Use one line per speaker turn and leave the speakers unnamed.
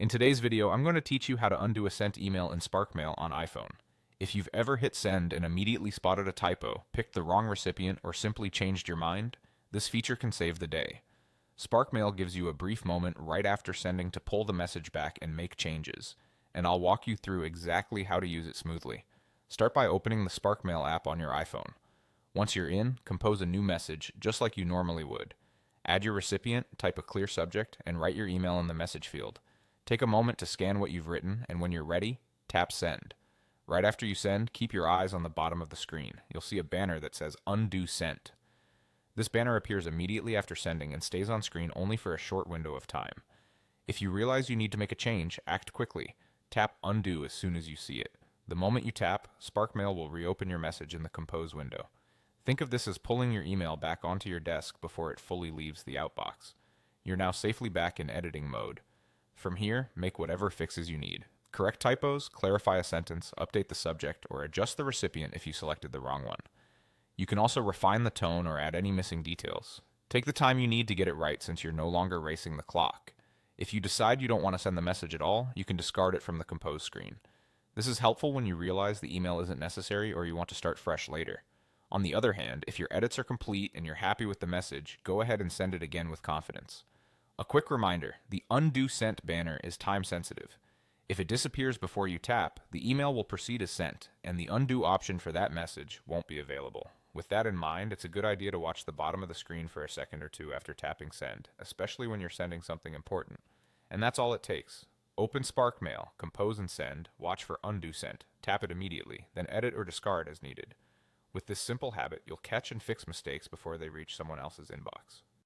In today's video, I'm going to teach you how to undo a sent email in SparkMail on iPhone. If you've ever hit send and immediately spotted a typo, picked the wrong recipient, or simply changed your mind, this feature can save the day. SparkMail gives you a brief moment right after sending to pull the message back and make changes, and I'll walk you through exactly how to use it smoothly. Start by opening the SparkMail app on your iPhone. Once you're in, compose a new message just like you normally would. Add your recipient, type a clear subject, and write your email in the message field. Take a moment to scan what you've written, and when you're ready, tap send. Right after you send, keep your eyes on the bottom of the screen. You'll see a banner that says Undo Sent. This banner appears immediately after sending and stays on screen only for a short window of time. If you realize you need to make a change, act quickly. Tap Undo as soon as you see it. The moment you tap, SparkMail will reopen your message in the Compose window. Think of this as pulling your email back onto your desk before it fully leaves the outbox. You're now safely back in editing mode. From here, make whatever fixes you need. Correct typos, clarify a sentence, update the subject, or adjust the recipient if you selected the wrong one. You can also refine the tone or add any missing details. Take the time you need to get it right since you're no longer racing the clock. If you decide you don't want to send the message at all, you can discard it from the Compose screen. This is helpful when you realize the email isn't necessary or you want to start fresh later. On the other hand, if your edits are complete and you're happy with the message, go ahead and send it again with confidence. A quick reminder, the Undo Sent banner is time sensitive. If it disappears before you tap, the email will proceed as sent, and the undo option for that message won't be available. With that in mind, it's a good idea to watch the bottom of the screen for a second or two after tapping send, especially when you're sending something important. And that's all it takes. Open SparkMail, compose and send, watch for Undo Sent, tap it immediately, then edit or discard as needed. With this simple habit, you'll catch and fix mistakes before they reach someone else's inbox.